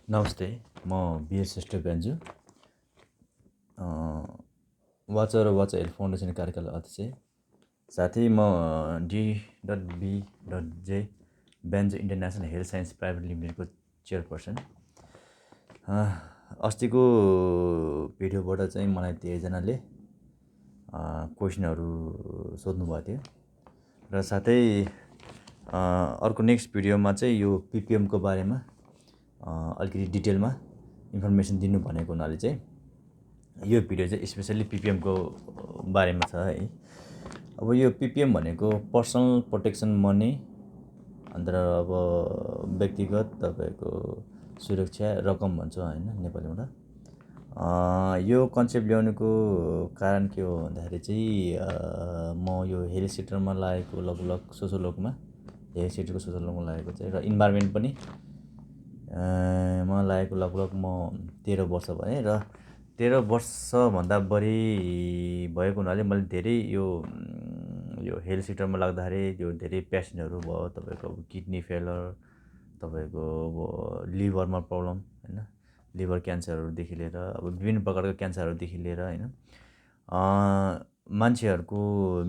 नमस्ते, म बिएस श्रेष्ठ बेन्जु वाचा र वाचा हेल्थ फाउन्डेसन कार्यकाल अध्यक्ष। साथै म D.B.J बेन्जु इन्टरनेसनल हेल्थ साइन्स प्राइभेट लिमिटेडको चेयरपर्सन। अस्तिको भिडियोबाट चाहिँ मलाई धेरैजनाले क्वेसनहरू सोध्नुभएको थियो र साथै अर्को नेक्स्ट भिडियोमा चाहिँ यो पिपिएमको बारेमा अलिकति डिटेलमा इन्फर्मेसन दिनु भनेको हुनाले चाहिँ यो भिडियो चाहिँ स्पेसल्ली पिपिएमको बारेमा छ है। अब यो पिपिएम भनेको पर्सनल प्रोटेक्सन मनी, अन्त अब व्यक्तिगत तपाईँको सुरक्षा रकम भन्छ हैन नेपालीबाट। यो कन्सेप्ट ल्याउनुको कारण के हो भन्दाखेरि चाहिँ म यो हेल्थ सेक्टरमा लागेको लगभग सोसियोलोगमा हेल्थ सेक्टरको सोसियोलोगमा लागेको चाहिँ र इन्भाइरोमेन्ट पनि म लागेको लगभग म 13 वर्ष भएँ र 13 वर्षभन्दा बढी भएको हुनाले मैले धेरै यो हेल्थ सेक्टरमा लाग्दाखेरि त्यो धेरै पेसेन्टहरू भयो, तपाईँको किडनी फेलर, तपाईँको लिभरमा प्रब्लम हैन, लिभर क्यान्सरहरूदेखि लिएर अब विभिन्न प्रकारको क्यान्सरहरूदेखि लिएर हैन मान्छेहरूको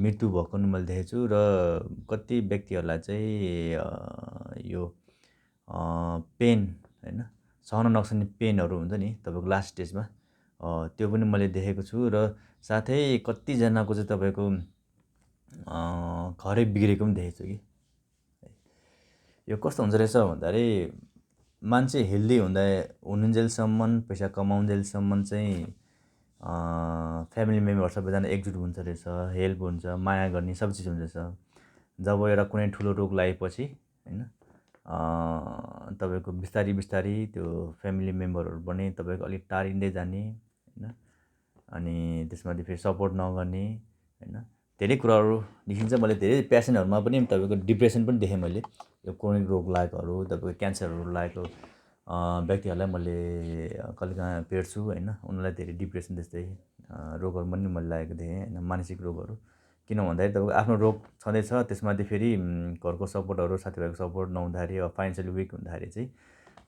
मृत्यु भएको मैले देखेको छु र कति व्यक्तिहरूलाई चाहिँ यो पेन हैन सहन नसक्ने पेनहरू हुन्छ नि तपाईँको लास्ट स्टेजमा, त्यो पनि मैले देखेको छु र साथै कतिजनाको चाहिँ तपाईँको घरै बिग्रेको पनि देखेको छु कि। यो कस्तो हुन्छ रहेछ भन्दाखेरि मान्छे हेल्दी हुनुन्जेलसम्म, पैसा कमाउन्जेलसम्म चाहिँ फ्यामिली मेम्बर सबैजना एकजुट हुन्छ रहेछ, हेल्प हुन्छ, माया गर्ने सब चिज हुन्छ रहेछ। जब एउटा कुनै ठुलो रोग लागेपछि हैन तपाईँको बिस्तारी बिस्तारी त्यो फ्यामिली मेम्बरहरू पनि तपाईँको अलिक टाढिँदै जाने हैन, अनि त्यसमाथि फेरि सपोर्ट नगर्ने हैन, धेरै कुराहरू देखिन्छ। मैले धेरै पेसेन्टहरूमा पनि तपाईँको डिप्रेसन पनि देखेँ मैले। यो क्रोनिक रोग लागेकोहरू, तपाईँको क्यान्सरहरू लागेको व्यक्तिहरूलाई मैले कहिलेकाहीँ भेट्छु हैन, उनीहरूलाई धेरै डिप्रेसन जस्तै रोगहरू पनि मैले लागेको देखेँ हैन, मानसिक रोगहरू। किन भन्दाखेरि तपाईँको आफ्नो रोग छँदैछ, त्यसमाथि फेरि घरको सपोर्टहरू, साथीभाइको सपोर्ट नहुँदाखेरि, फाइनेन्सियली विक हुँदाखेरि चाहिँ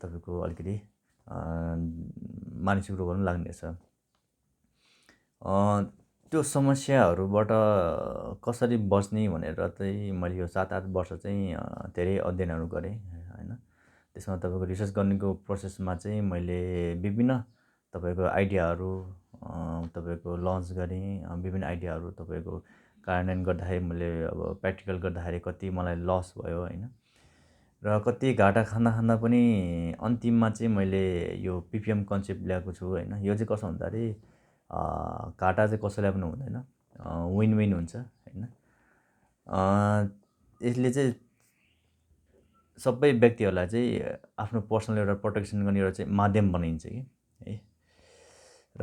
तपाईँको अलिकति मानसिक रोगहरू पनि लाग्ने रहेछ। त्यो समस्याहरूबाट कसरी बच्ने भनेर चाहिँ मैले यो 7-8 वर्ष चाहिँ धेरै अध्ययनहरू गरेँ हैन। त्यसमा तपाईँको रिसर्च गर्नेको प्रोसेसमा चाहिँ मैले विभिन्न तपाईँको आइडियाहरू तपाईँको लन्च गरेँ। विभिन्न आइडियाहरू तपाईँको कार्यान्वयन गर्दाखेरि मैले अब प्र्याक्टिकल गर्दाखेरि कति मलाई लस भयो हैन, र कति घाटा खाँदा पनि अन्तिममा चाहिँ मैले यो पिपिएम कन्सेप्ट ल्याएको छु हैन। यो चाहिँ कसो भन्दाखेरि घाटा चाहिँ कसैलाई पनि हुँदैन, विन विन हुन्छ हैन। यसले चाहिँ सबै व्यक्तिहरूलाई चाहिँ आफ्नो पर्सनल एउटा प्रोटेक्सन गर्ने एउटा चाहिँ माध्यम बनाइन्छ कि है। र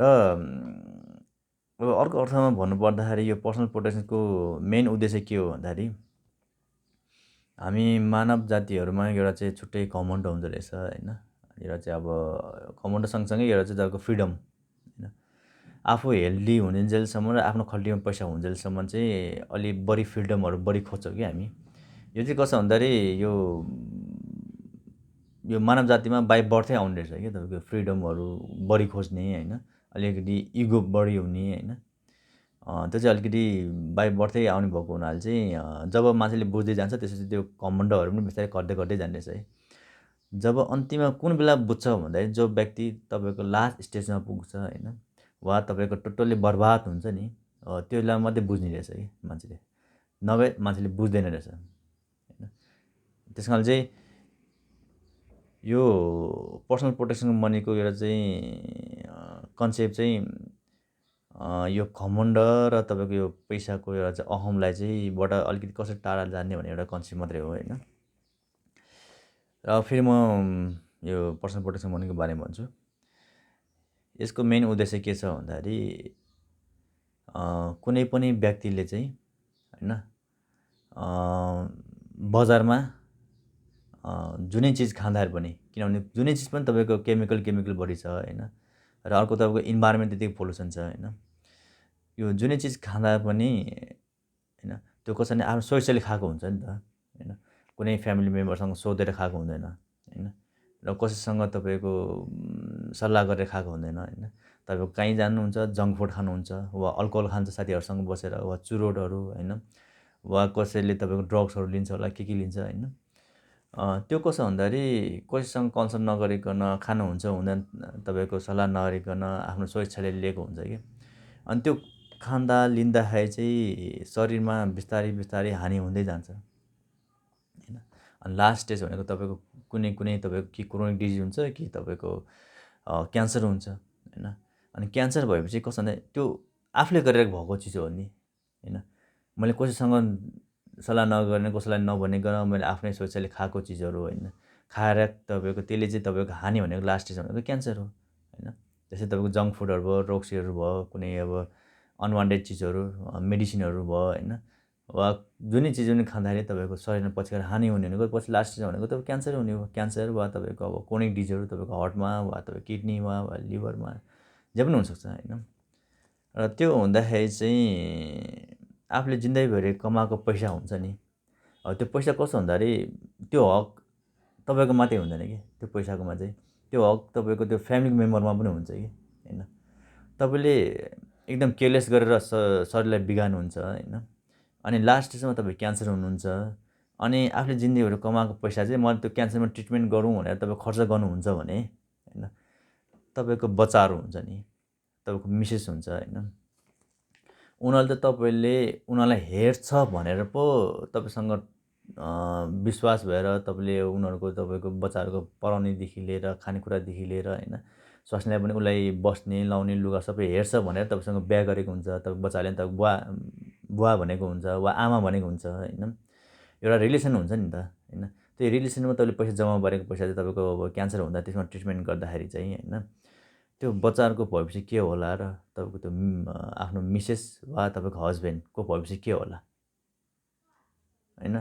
अब अर्को अर्थमा भन्नुपर्दाखेरि यो पर्सनल प्रोटेक्सनको मेन उद्देश्य के हो भन्दाखेरि हामी मानव जातिहरूमा एउटा चाहिँ छुट्टै घमण्ड हुँदो रहेछ हैन। एउटा चाहिँ अब घमण्ड सँगसँगै एउटा चाहिँ तपाईँको फ्रिडम हैन। आफू हेल्दी हुनुन्जेलसम्म र आफ्नो खल्तीमा पैसा हुन्जेलसम्म चाहिँ अलि बढी फ्रिडमहरू बढी खोज्छौँ कि हामी। यो चाहिँ कसो भन्दाखेरि यो मानव जातिमा बाइ बर्थै आउने रहेछ क्या, तपाईँको फ्रिडमहरू बढी खोज्ने हैन, अलिकति इगो बढी हुने हैन। त्यो चाहिँ अलिकति बाइ बर्थै आउने भएको हुनाले चाहिँ जब मान्छेले बुझ्दै जान्छ त्यसपछि त्यो घमण्डहरू पनि बिस्तारै घट्दै घट्दै जाने रहेछ है। जब अन्तिममा कुन बेला बुझ्छ भन्दाखेरि जो व्यक्ति तपाईँको लास्ट स्टेजमा पुग्छ हैन, वा तपाईँको टोटल्ली बर्बाद हुन्छ नि, त्यो बेला मात्रै बुझ्ने रहेछ कि मान्छेले, नभए मान्छेले बुझ्दैन रहेछ हैन। त्यस कारणले चाहिँ यो पर्सनल प्रोटेक्सन मनीको एउटा चाहिँ कन्सेप्ट चाहिँ यो घमण्ड र तपाईँको यो पैसाको एउटा चाहिँ अहमलाई चाहिँ बाट अलिकति कसरी टाढा जाने भन्ने एउटा कन्सेप्ट मात्रै हो हैन। र फेरि म यो पर्सनल प्रोटेक्सन मनीको बारेमा भन्छु। यसको मेन उद्देश्य के छ भन्दाखेरि कुनै पनि व्यक्तिले चाहिँ हैन बजारमा जुनै चिज खाँदाखेरि पनि, किनभने जुनै चिज पनि तपाईँको केमिकल बढी छ हैन, र अर्को तपाईँको इन्भाइरोमेन्ट त्यतिकै पोल्युसन छ हैन। यो जुनै चिज खाँदा पनि हैन त्यो कसैले आफ्नो स्वेच्छाले खाएको हुन्छ नि त हैन, कुनै फ्यामिली मेम्बरसँग सोधेर खाएको हुँदैन हैन। र कसैसँग तपाईँको सल्लाह गरेर खाएको हुँदैन होइन। तपाईँको कहीँ जानुहुन्छ, जङ्क फुड खानुहुन्छ वा अल्कोहल खान्छ साथीहरूसँग बसेर वा चुरोटहरू होइन, वा कसैले तपाईँको ड्रग्सहरू लिन्छ होला, के लिन्छ होइन। त्यो कसो भन्दाखेरि कसैसँग कन्सल्ट नगरिकन खानुहुन्छ हुँदैन, तपाईँको सल्लाह नगरिकन आफ्नो स्वेच्छाले लिएको हुन्छ कि। अनि त्यो खाँदा लिँदाखेरि चाहिँ शरीरमा बिस्तारै बिस्तारै हानि हुँदै जान्छ होइन। अनि लास्ट स्टेज भनेको तपाईँको कुनै तपाईँको कि क्रोनिक डिजिज हुन्छ कि तपाईँको क्यान्सर हुन्छ होइन। अनि क्यान्सर भएपछि कस्तो भन्दा त्यो आफूले गरेर भएको चिज हो नि होइन। मैले कसैसँग सल्लाह नगर्ने, कसैलाई नभनिकन मैले आफ्नै स्वेच्छाले खाएको चिजहरू होइन, खाएर तपाईँको त्यसले चाहिँ तपाईँको हानि भनेको लास्ट स्टेज भनेको क्यान्सर हो होइन। जस्तै तपाईँको जङ्क फुडहरू भयो, रक्सीहरू भयो, कुनै अब अनवान्टेड चिजहरू, मेडिसिनहरू भयो होइन, वा जुनै चिज पनि खाँदाखेरि तपाईँको शरीरमा पछि गएर हानि हुने भनेको पछि लास्ट स्टेज भनेको तपाईँ क्यान्सर हुने हो। क्यान्सर वा तपाईँको अब क्रोनिक डिजिजहरू तपाईँको हार्टमा वा तपाईँको किडनीमा वा लिभरमा जे पनि हुनसक्छ होइन। र त्यो हुँदाखेरि चाहिँ आफूले जिन्दगीभरि कमाएको पैसा हुन्छ नि, त्यो पैसा कस्तो भन्दाखेरि त्यो हक तपाईँको मात्रै हुँदैन कि, त्यो पैसाकोमा चाहिँ त्यो हक तपाईँको त्यो फ्यामिली मेम्बरमा पनि हुन्छ कि होइन। तपाईँले एकदम केयरलेस गरेर शरीरलाई बिगार्नुहुन्छ होइन। अनि लास्ट स्टेजमा तपाईँ क्यान्सर हुनुहुन्छ। अनि आफूले जिन्दगीभरि कमाएको पैसा चाहिँ मैले त्यो क्यान्सरमा ट्रिटमेन्ट गरौँ भनेर तपाईँ खर्च गर्नुहुन्छ भने होइन, तपाईँको बच्चाहरू हुन्छ नि, तपाईँको मिसेस हुन्छ होइन, उनीहरूले त तपाईँले उनीहरूलाई हेर्छ भनेर पो तपाईँसँग विश्वास भएर तपाईँले उनीहरूको तपाईँको बच्चाहरूको पढाउनेदेखि लिएर खानेकुरादेखि लिएर होइन, स्वास्नीलाई पनि उसलाई बस्ने लाउने लुगा सबै हेर्छ भनेर तपाईँसँग बिहा गरेको हुन्छ। तपाईँ बच्चाले पनि तपाईँ बुवा भनेको हुन्छ वा आमा भनेको हुन्छ होइन। एउटा रिलेसन हुन्छ नि त होइन। त्यो रिलेसनमा तपाईँले पैसा जम्मा गरेको पैसा चाहिँ तपाईँको अब क्यान्सर हुँदा त्यसमा ट्रिटमेन्ट गर्दाखेरि चाहिँ होइन, त्यो बच्चाहरूको भविष्य के होला र तपाईँको त्यो आफ्नो मिसेस वा तपाईँको हस्बेन्डको भविष्य के होला होइन।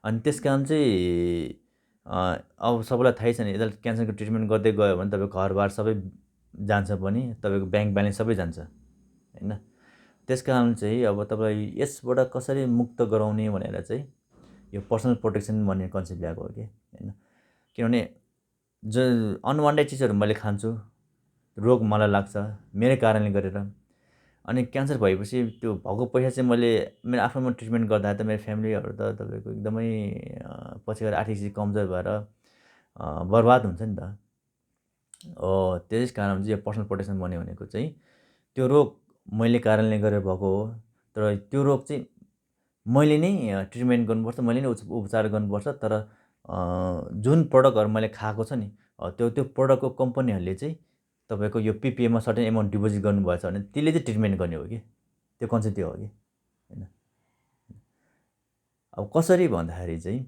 अनि त्यस कारण चाहिँ अब सबैलाई थाहै छ नि, यता क्यान्सरको ट्रिटमेन्ट गर्दै गयो भने तपाईँको घरबार सबै जान्छ पनि, तपाईँको ब्याङ्क ब्यालेन्स सबै जान्छ होइन। त्यस कारण चाहिँ अब तपाईँ यसबाट कसरी मुक्त गराउने भनेर चाहिँ यो पर्सनल प्रोटेक्सन भन्ने कन्सेप्ट ल्याएको हो कि होइन। किनभने जो अनवान्टेड चिजहरू मैले खान्छु, रोग मलाई लाग्छ मेरै कारणले गरेर, अनि क्यान्सर भएपछि त्यो भएको पैसा चाहिँ मैले मेरो आफ्नोमा ट्रिटमेन्ट गर्दा त मेरो फ्यामिलीहरू त तपाईँको एकदमै पछि गएर आर्थिक स्थिति कमजोर भएर बर्बाद हुन्छ नि त। त्यस कारण चाहिँ यो पर्सनल प्रोटेक्सन भन्ने भनेको चाहिँ त्यो रोग मैले कारणले गरेर भएको हो, तर त्यो रोग चाहिँ मैले नै ट्रिटमेन्ट गर्नुपर्छ, मैले नै उपचार गर्नुपर्छ। तर जुन प्रडक्टहरू मैले खाएको छ नि, त्यो प्रडक्टको कम्पनीहरूले चाहिँ तपाईँको यो पिपिएममा सर्टेन एमाउन्ट डिपोजिट गर्नुभएछ भने त्यसले चाहिँ ट्रिटमेन्ट गर्ने हो कि, त्यो कन्सेप्ट त्यो हो कि होइन। अब कसरी भन्दाखेरि चाहिँ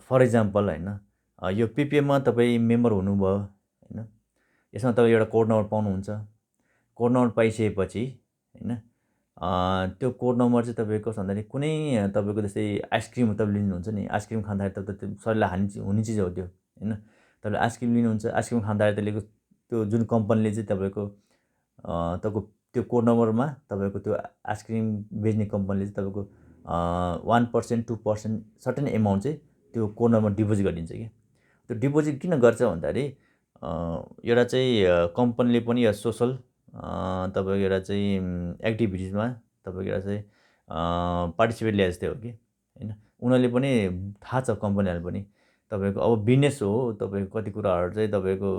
फर इक्जाम्पल होइन, यो पिपिएममा तपाईँ मेम्बर हुनुभयो होइन, यसमा तपाईँ एउटा कोड नम्बर पाउनुहुन्छ। कोड नम्बर पाइसकेपछि होइन, त्यो कोड नम्बर चाहिँ तपाईँको भन्दाखेरि कुनै तपाईँको जस्तै आइसक्रिम तपाईँ लिनुहुन्छ नि, आइसक्रिम खाँदाखेरि त त्यो शरीरलाई हानि हुने चिज हो त्यो होइन। तपाईँले आइसक्रिम लिनुहुन्छ, आइसक्रिम खाँदाखेरि त्यसले त्यो जुन कम्पनीले चाहिँ तपाईँको त्यो कोड नम्बरमा तपाईँको त्यो आइसक्रिम बेच्ने कम्पनीले चाहिँ तपाईँको 1% 2% सर्टेन एमाउन्ट चाहिँ त्यो कोड नम्बर डिपोजिट गरिदिन्छ कि। त्यो डिपोजिट किन गर्छ भन्दाखेरि एउटा चाहिँ कम्पनीले पनि यो सोसल तपाईँको एउटा चाहिँ एक्टिभिटिजमा तपाईँको एउटा चाहिँ पार्टिसिपेट ल्याए जस्तै हो कि होइन। उनीहरूले पनि थाहा छ कम्पनीहरू पनि तपाईँको अब बिजनेस हो, तपाईँको कति कुराहरू चाहिँ तपाईँको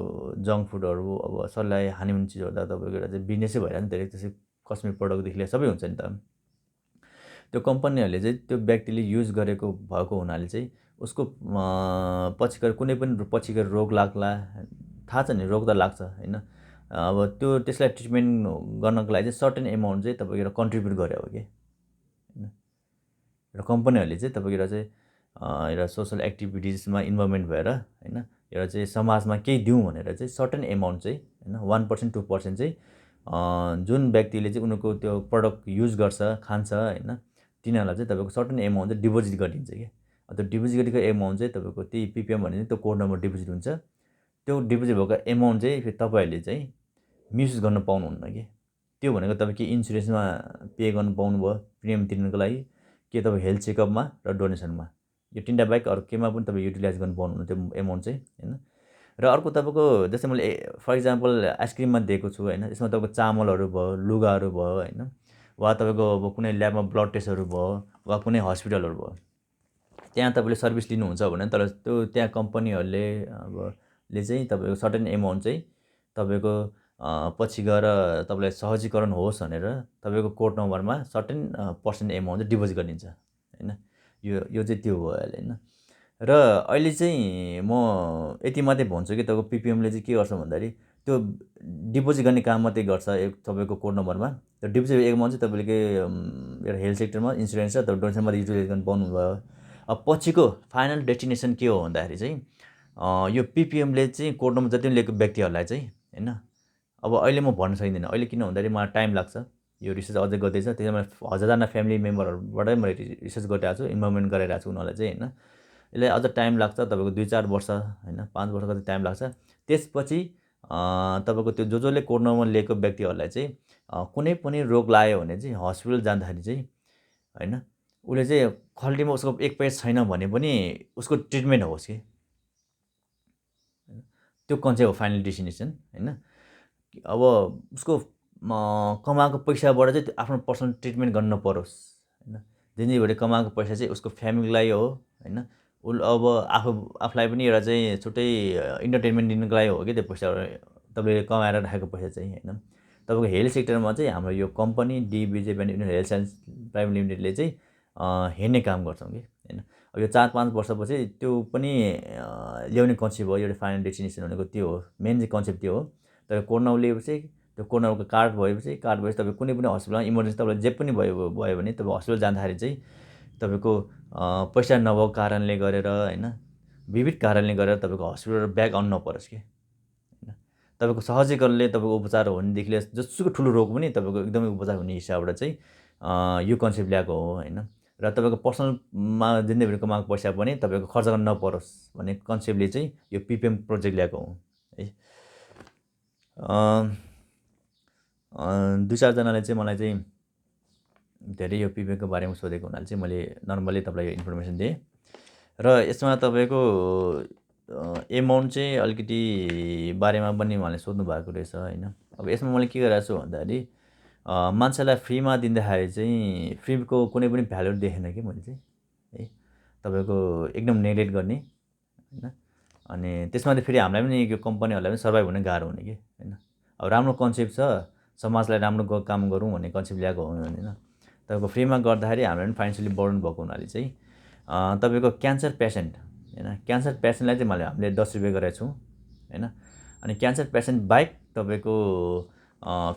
जङ्क फुडहरू अब शरीरलाई हानि हुने चिजहरू त तपाईँको एउटा चाहिँ बिजनेसै भइरहेको नि धेरै, त्यसै कस्मेटिक प्रडक्टदेखि लिएर सबै हुन्छ नि त। त्यो कम्पनीहरूले चाहिँ त्यो व्यक्तिले युज गरेको भएको हुनाले चाहिँ उसको पछि गएर कुनै पनि पछि गएर रोग लाग्ला, थाहा छ नि रोग त लाग्छ होइन। अब त्यसलाई ट्रिटमेन्ट गर्नको लागि चाहिँ सर्टेन एमाउन्ट चाहिँ तपाईँको एउटा कन्ट्रिब्युट गरे हो कि होइन। र कम्पनीहरूले चाहिँ तपाईँको एउटा चाहिँ एउटा सोसल एक्टिभिटिजमा इन्भल्भमेन्ट भएर होइन, एउटा चाहिँ समाजमा केही दिउँ भनेर चाहिँ सर्टेन एमाउन्ट चाहिँ होइन 1% 2% चाहिँ जुन व्यक्तिले चाहिँ उनीहरूको त्यो प्रडक्ट युज गर्छ खान्छ होइन, तिनीहरूलाई चाहिँ तपाईँको सर्टेन एमाउन्ट चाहिँ डिपोजिट गरिदिन्छ कि। त्यो डिपोजिट गरेको एमाउन्ट चाहिँ तपाईँको त्यही पिपिएम भने त्यो कोड नम्बर डिपोजिट हुन्छ। त्यो डिपोजिट भएको एमाउन्ट चाहिँ फेरि तपाईँहरूले चाहिँ मिसयुज गर्न पाउनुहुन्न कि। त्यो भनेको तपाईँ के इन्सुरेन्समा पे गर्नु पाउनुभयो प्रिमियम तिर्नुको लागि, के तपाईँ हेल्थ चेकअपमा र डोनेसनमा, यो 3टा बाहेक अरू केमा पनि तपाईँ युटिलाइज गर्नु पाउनुहुन्न त्यो एमाउन्ट चाहिँ होइन। र अर्को तपाईँको जस्तै मैले फर इक्जाम्पल आइसक्रिममा दिएको छु होइन, यसमा तपाईँको चामलहरू भयो, लुगाहरू भयो होइन, वा तपाईँको अब कुनै ल्याबमा ब्लड टेस्टहरू भयो वा कुनै हस्पिटलहरू भयो, त्यहाँ तपाईँले सर्भिस लिनुहुन्छ भने तर त्यो त्यहाँ कम्पनीहरूले अब ले चाहिँ तपाईँको सर्टेन एमाउन्ट चाहिँ तपाईँको पछि गएर तपाईँलाई सहजीकरण होस् भनेर तपाईँको कोड नम्बरमा सर्टेन पर्सेन्ट एमाउन्ट चाहिँ डिपोजिट गरिदिन्छ होइन। यो चाहिँ त्यो भयो अहिले होइन। र अहिले चाहिँ म यति मात्रै भन्छु कि तपाईँको पिपिएमले चाहिँ के गर्छ भन्दाखेरि त्यो डिपोजिट गर्ने काम मात्रै गर्छ तपाईँको कोड नम्बरमा। त्यो डिपोजिट एमाउन्ट चाहिँ तपाईँले एउटा हेल्थ सेक्टरमा इन्सुरेन्स र डोनेसन मात्रै युटिलाइज गर्न पाउनुभयो। अब पछिको फाइनल डेस्टिनेसन के हो भन्दाखेरि चाहिँ यो पिपिएमले चाहिँ कोड नम्बर जति पनि लिएको व्यक्तिहरूलाई चाहिँ होइन, अब अहिले म भन्न सकिँदैन अहिले, किन भन्दाखेरि मलाई टाइम लाग्छ, यो रिसर्च अझै गर्दैछ। त्यसमा 1000जना फ्यामिली मेम्बरहरूबाटै मैले रिसर्च गरिरहेको छु, इन्भल्भमेन्ट गराइरहेको छु उनीहरूलाई चाहिँ होइन। यसलाई अझ टाइम लाग्छ तपाईँको 2-4 वर्ष होइन, 5 वर्ष जति टाइम लाग्छ। त्यसपछि तपाईँको त्यो जसले कोड नम्बर लिएको व्यक्तिहरूलाई चाहिँ कुनै पनि रोग लाग्यो भने चाहिँ हस्पिटल जाँदाखेरि चाहिँ होइन, उसले चाहिँ खल्टीमा उसको एक पैसा छैन भने पनि उसको ट्रिटमेन्ट होस् कि, त्यो कन्सेप्ट हो फाइनल डेस्टिनेसन होइन। अब उसको कमाएको पैसाबाट चाहिँ आफ्नो पर्सनल ट्रिटमेन्ट गर्न नपरोस् होइन। दिनदिनभरि कमाएको पैसा चाहिँ उसको फ्यामिलीलाई हो होइन। अब आफूलाई पनि एउटा चाहिँ छुट्टै इन्टरटेनमेन्ट दिनुको लागि हो कि त्यो पैसा तपाईँले कमाएर राखेको पैसा चाहिँ होइन। तपाईँको हेल्थ सेक्टरमा चाहिँ हाम्रो यो कम्पनी डिबिजे हेल्थ साइन्स प्राइभेट लिमिटेडले चाहिँ हेर्ने काम गर्छौँ कि होइन। अब यो 4-5 वर्षपछि त्यो पनि ल्याउने कन्सेप्ट हो, एउटा फाइनल डेस्टिनेसन भनेको त्यो हो, मेन चाहिँ कन्सेप्ट त्यो हो। तपाईँ कोड नम्बर लिएपछि त्यो कोड नम्बरको कार्ड भएपछि तपाईँ कुनै पनि हस्पिटलमा इमर्जेन्सी तपाईँलाई जे पनि भयो भने तपाईँ हस्पिटल जाँदाखेरि चाहिँ तपाईँको पैसा नभएको कारणले गरेर होइन, विविध कारणले गरेर तपाईँको हस्पिटल ब्याक आउनु नपरोस् कि होइन। तपाईँको सहजीकरणले तपाईँको उपचार हुनेदेखि लिएर जसुकै ठुलो रोग पनि तपाईँको एकदमै उपचार हुने हिसाबबाट चाहिँ यो कन्सेप्ट ल्याएको हो होइन। र तपाईँको पर्सनलमा जिन्दगीभरि कमाएको पैसा पनि तपाईँको खर्च गर्न नपरोस् भन्ने कन्सेप्टले चाहिँ यो पिपिएम प्रोजेक्ट ल्याएको हो है। 2-4जनाले चाहिँ मलाई चाहिँ धेरै यो पिपिएमको बारेमा सोधेको हुनाले चाहिँ मैले नर्मली तपाईँलाई यो इन्फर्मेसन दिएँ। र यसमा तपाईँको एमाउन्ट चाहिँ अलिकति बारेमा पनि उहाँले सोध्नु भएको रहेछ होइन। अब यसमा मैले के गरिरहेको छु भन्दाखेरि मान्छेलाई फ्रीमा दिँदाखेरि चाहिँ फ्रीको कुनै पनि भ्यालु देखेन कि मैले चाहिँ है। तपाईँको एकदम नेग्लेक्ट गर्ने होइन। अनि त्यसमा चाहिँ फेरि हामीलाई पनि यो कम्पनीहरूलाई पनि सर्भाइभ हुन गाह्रो हुने कि होइन। अब राम्रो कन्सेप्ट छ, समाजलाई राम्रो काम गरौँ भन्ने कन्सेप्ट ल्याएको हो होइन। तपाईँको फ्रीमा गर्दाखेरि हामीलाई पनि फाइनेन्सियली बर्डन भएको हुनाले चाहिँ तपाईँको क्यान्सर पेसेन्ट होइन, क्यान्सर पेसेन्टलाई चाहिँ हामीले 10 रुपियाँ गरेको छौँ होइन। अनि क्यान्सर पेसेन्ट बाहेक तपाईँको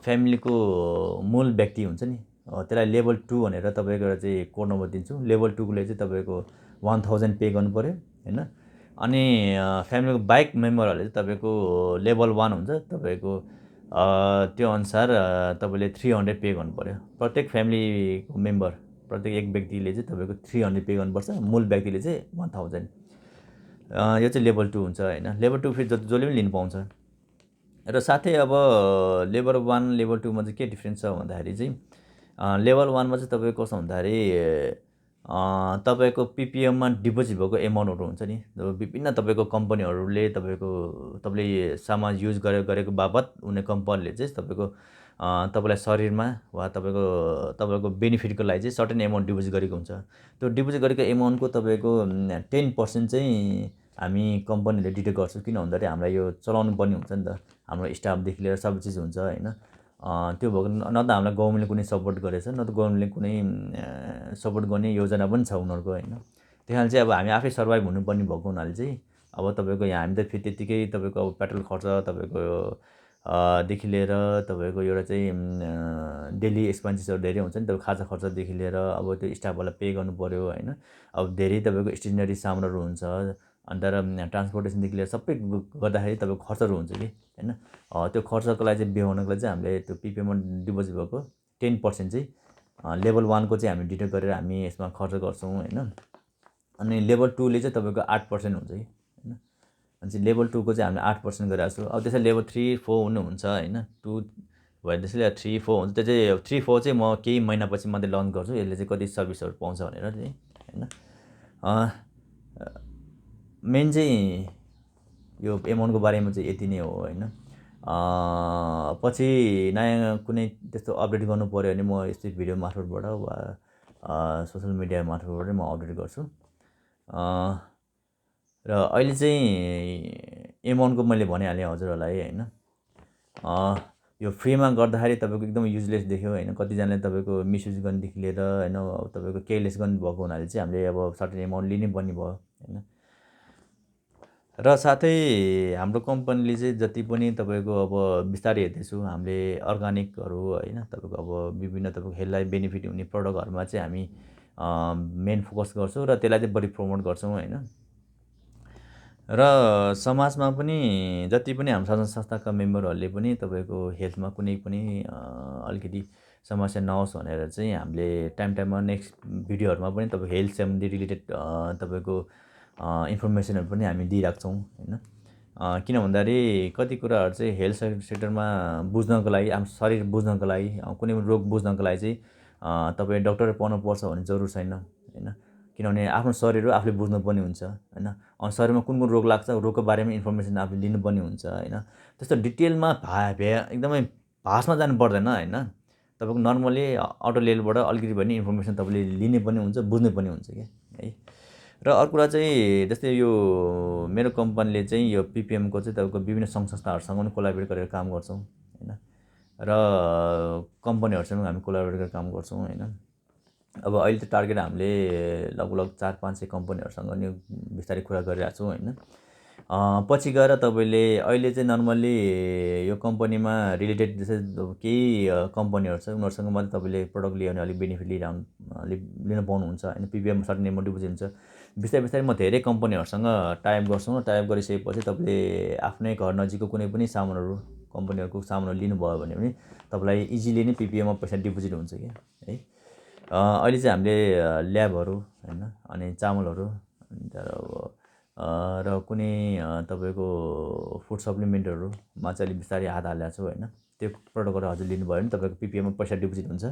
फ्यामिलीको मूल व्यक्ति हुन्छ नि, त्यसलाई लेभल 2 भनेर तपाईँको एउटा चाहिँ कोड नम्बर दिन्छु। लेभल 2कोले चाहिँ तपाईँको 1000 पे गर्नु पऱ्यो होइन। अनि फ्यामिलीको बाहेक मेम्बरहरूले चाहिँ तपाईँको लेभल 1 हुन्छ, तपाईँको त्यो अनुसार तपाईँले 300 पे गर्नु पऱ्यो। प्रत्येक फ्यामिलीको मेम्बर प्रत्येक एक व्यक्तिले चाहिँ तपाईँको 300 पे गर्नुपर्छ, मूल व्यक्तिले चाहिँ 1000। यो चाहिँ लेभल 2 हुन्छ होइन। लेभल 2 फेरि जसले पनि लिनु पाउँछ। र साथै अब लेभल 1 लेभल 2मा चाहिँ के डिफ्रेन्स छ भन्दाखेरि चाहिँ लेभल 1मा चाहिँ तपाईँको कस्तो भन्दाखेरि तपाईँको पिपिएममा डिपोजिट भएको एमाउन्टहरू हुन्छ नि, विभिन्न तपाईँको कम्पनीहरूले तपाईँले सामान युज गरेको बापत उनी कम्पनीले चाहिँ तपाईँलाई शरीरमा वा तपाईँको बेनिफिटको लागि चाहिँ सर्टेन एमाउन्ट डिपोजिट गरेको हुन्छ। त्यो डिपोजिट गरेको एमाउन्टको तपाईँको 10% चाहिँ हामी कम्पनीहरूले डिटेक्ट गर्छौँ। किन भन्दाखेरि हामीलाई यो चलाउनु पर्ने हुन्छ नि त, हाम्रो स्टाफदेखि लिएर सब चिज हुन्छ होइन। त्यो भएको न त हामीलाई गभर्मेन्टले कुनै सपोर्ट गरेछ, न त गभर्मेन्टले कुनै सपोर्ट गर्ने योजना पनि छ उनीहरूको होइन। त्यही कारण चाहिँ अब हामी आफै सर्भाइभ हुनुपर्ने भएको हुनाले चाहिँ अब तपाईँको यहाँ हामी त फेरि त्यत्तिकै तपाईँको अब पेट्रोल खर्च तपाईँको देखि लिएर तपाईँको एउटा चाहिँ डेली एक्सपेन्सेसहरू धेरै हुन्छ नि, तपाईँको खाजा खर्चदेखि लिएर अब त्यो स्टाफहरूलाई पे गर्नु पऱ्यो होइन। अब धेरै तपाईँको स्टेसनरी सामानहरू हुन्छ, अन्त ट्रान्सपोर्टेसनदेखि लिएर सबै गर्दाखेरि तपाईँको खर्चहरू हुन्छ कि होइन। त्यो खर्चको लागि चाहिँ बेहोर्नको लागि चाहिँ हामीले त्यो पिपिएममा डिपोजिट भएको 10% चाहिँ लेभल 1को चाहिँ हामी डिटेक्ट गरेर हामी यसमा खर्च गर्छौँ होइन। अनि लेभल 2ले चाहिँ तपाईँको 8% हुन्छ कि होइन। अनि चाहिँ लेभल 2को चाहिँ हामीले 8% गरेर छु। अब त्यसलाई लेभल 3-4 हुनुहुन्छ होइन। 2 भयो त्यसले 3-4 हुन्छ। त्यो चाहिँ 3-4 चाहिँ म केही महिनापछि मात्रै लन्च गर्छु, यसले चाहिँ कति सर्भिसहरू पाउँछ भनेर चाहिँ होइन। मेन चाहिँ यो एमाउन्टको बारेमा चाहिँ यति नै हो होइन। पछि नयाँ कुनै त्यस्तो अपडेट गर्नु पऱ्यो भने म यस्तै भिडियो मार्फतबाट वा सोसियल मिडिया मार्फतबाट म अपडेट गर्छु। र अहिले चाहिँ एमाउन्टको मैले भनिहालेँ हजुरहरूलाई होइन। यो फ्रीमा गर्दाखेरि तपाईँको एकदम युजलेस देख्यो होइन। कतिजनाले तपाईँको मिसयुज गर्नेदेखि लिएर होइन तपाईँको केयरलेस गर्नुभएको हुनाले चाहिँ हामीले अब सर्टेन एमाउन्ट लिनै पर्ने भयो होइन। र साथै हाम्रो कम्पनीले चाहिँ जति पनि तपाईँको अब बिस्तारै हेर्दैछु हामीले अर्ग्यानिकहरू होइन तपाईँको अब विभिन्न तपाईँको हेल्थलाई बेनिफिट हुने प्रडक्टहरूमा चाहिँ हामी मेन फोकस गर्छौँ र त्यसलाई चाहिँ बढी प्रमोट गर्छौँ होइन। र समाजमा पनि जति पनि हाम्रो साधारण संस्थाका मेम्बरहरूले पनि तपाईँको हेल्थमा कुनै पनि अलिकति समस्या नहोस् भनेर चाहिँ हामीले टाइममा नेक्स्ट भिडियोहरूमा पनि तपाईँको हेल्थ सम्बन्धी रिलेटेड तपाईँको इन्फर्मेसनहरू पनि हामी दिइरहेको छौँ होइन। किन भन्दाखेरि कति कुराहरू चाहिँ हेल्थ सेक्टरमा बुझ्नको लागि आफ्नो शरीर बुझ्नको लागि कुनै पनि रोग बुझ्नको लागि चाहिँ तपाईँ डक्टर पाउनुपर्छ भन्ने जरुर छैन होइन। किनभने आफ्नो शरीर आफूले बुझ्नुपर्ने हुन्छ होइन। शरीरमा कुन कुन रोग लाग्छ रोगको बारेमा इन्फर्मेसन आफूले लिनुपर्ने हुन्छ होइन। त्यस्तो डिटेलमा एकदमै भाषमा जानु पर्दैन होइन। तपाईँको नर्मली अटो लेभलबाट अलिकति भए पनि इन्फर्मेसन तपाईँले लिने पनि हुन्छ बुझ्ने पनि हुन्छ क्या है। र अर्को कुरा चाहिँ जस्तै यो मेरो कम्पनीले चाहिँ यो पिपिएमको चाहिँ तपाईँको विभिन्न सङ्घ संस्थाहरूसँग पनि कोलाबरेट गरेर काम गर्छौँ होइन। र कम्पनीहरूसँग हामी कोलाबरेट गरेर काम गर्छौँ होइन। अब अहिले त टार्गेट हामीले लगभग 400-500 कम्पनीहरूसँग नि बिस्तारै कुरा गरिरहेको छौँ होइन। पछि गएर तपाईँले अहिले चाहिँ नर्मल्ली यो कम्पनीमा रिलेटेड जस्तै केही कम्पनीहरू छ उनीहरूसँग मात्रै तपाईँले प्रडक्ट लियो भने अलिक बेनिफिट लिन पाउनुहुन्छ होइन। पिपिएम सर्टेन एमाउन्ट डिपोजिट हुन्छ। बिस्तारै बिस्तारै म धेरै कम्पनीहरूसँग टाइप गर्छौँ। टाइप गरिसकेपछि तपाईँले आफ्नै घर नजिकको कुनै पनि सामानहरू कम्पनीहरूको सामानहरू लिनुभयो भने पनि तपाईँलाई इजिली नै पिपिएममा पैसा डिपोजिट हुन्छ क्या है। अहिले चाहिँ हामीले ल्याबहरू होइन अनि चामलहरू र कुनै तपाईँको फुड सप्लिमेन्टहरूमा चाहिँ अलिक बिस्तारै हात हालेको छु होइन। त्यो प्रडक्टहरू हजुर लिनुभयो भने तपाईँको पिपिएममा पैसा डिपोजिट हुन्छ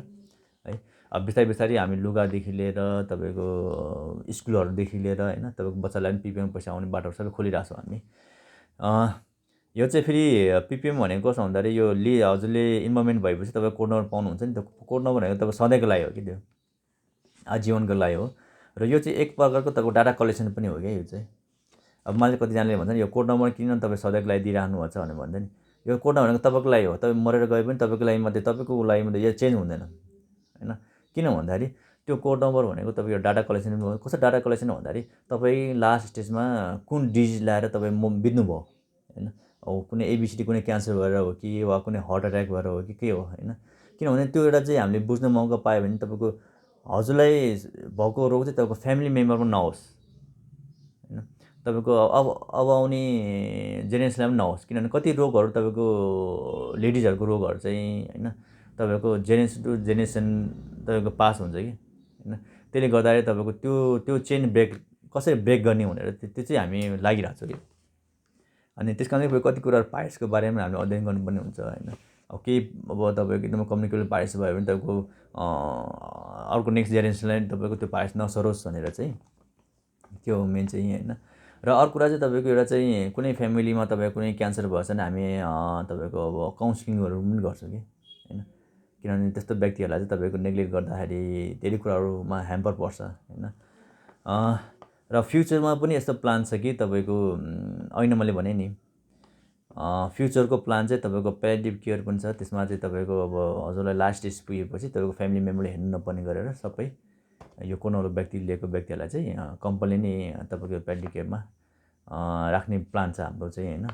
है। अब बिस्तारै बिस्तारै हामी लुगादेखि लिएर तपाईँको स्कुलहरूदेखि लिएर होइन तपाईँको बच्चालाई पनि पिपिएममा पैसा आउने बाटोहरू सबै खोलिरहेको छौँ हामी। यो चाहिँ फेरि पिपिएम भनेको कस्तो भन्दाखेरि यो हजुरले इन्भल्भमेन्ट भएपछि तपाईँ कोड नम्बर पाउनुहुन्छ नि। त्यो कोड नम्बर भनेको तपाईँ सधैँको लागि हो कि त्यो आजीवनको लागि हो। र यो चाहिँ एक प्रकारको तपाईँको डाटा कलेक्सन पनि हो क्या यो चाहिँ। अब मैले कतिजनाले भन्छ नि यो कोड नम्बर किन तपाईँ सधैँको लागि दिइराख्नु भएको छ भनेर भन्छ नि। यो कोड नम्बर भनेको तपाईँको लागि हो। तपाईँ मरेर गए पनि तपाईँको लागि मात्रै तपाईँको लागि मात्रै यो चेन्ज हुँदैन होइन। किन भन्दाखेरि त्यो कोड नम्बर भनेको तपाईँको डाटा कलेक्सन हो। कस्तो डाटा कलेक्सन हो भन्दाखेरि तपाईँ लास्ट स्टेजमा कुन डिजिज ल्याएर तपाईँ बित्नुभयो होइन। अब कुनै एबिसिडी कुनै क्यान्सर भएर हो कि वा कुनै हार्ट एट्याक भएर हो कि के हो होइन। किनभने त्यो एउटा चाहिँ हामीले बुझ्ने मौका पायो भने तपाईँको हजुरलाई भएको रोग चाहिँ तपाईँको फ्यामिली मेम्बरमा नहोस् होइन। तपाईँको अब आउने जेनेरेसनलाई पनि नहोस्। किनभने कति रोगहरू तपाईँको लेडिजहरूको रोगहरू चाहिँ होइन तपाईँको जेनेरेसन टु जेनेरेसन तपाईँको पास हुन्छ कि होइन। त्यसले गर्दाखेरि तपाईँको त्यो चेन ब्रेक कसरी ब्रेक गर्ने भनेर त्यो चाहिँ हामी लागिरहेको छौँ कि। अनि त्यस कारणले कति कुराहरू पाइरेट्सको बारेमा हामीले अध्ययन गर्नुपर्ने हुन्छ होइन। अब केही अब तपाईँको एकदम कम्युनिकेबल पाइरेट्स भयो भने तपाईँको अर्को नेक्स्ट जेनेरेसनलाई तपाईँको त्यो पाइरेट्स नसरोस् भनेर चाहिँ त्यो मेन चाहिँ होइन। र अर्को कुरा चाहिँ तपाईँको एउटा चाहिँ कुनै फ्यामिलीमा तपाईँको कुनै क्यान्सर भएछ भने हामी तपाईँको अब काउन्सिलिङहरू पनि गर्छौँ कि होइन। किनभने त्यस्तो व्यक्तिहरूलाई चाहिँ तपाईँको नेग्लेक्ट गर्दाखेरि धेरै कुराहरूमा ह्याम्पर पर्छ होइन। र फ्युचरमा पनि यस्तो प्लान छ कि तपाईँको ऐन मैले भने नि फ्युचरको प्लान चाहिँ तपाईँको प्यालिएटिभ केयर पनि छ। त्यसमा चाहिँ तपाईँको अब हजुरलाई लास्ट स्टेज पुगेपछि तपाईँको फ्यामिली मेम्बरले हेर्नु नपर्ने गरेर सबै यो कोही व्यक्ति लिएको व्यक्तिहरूलाई चाहिँ कम्पनीले नै तपाईँको प्यालिएटिभ केयरमा राख्ने प्लान छ हाम्रो चाहिँ होइन।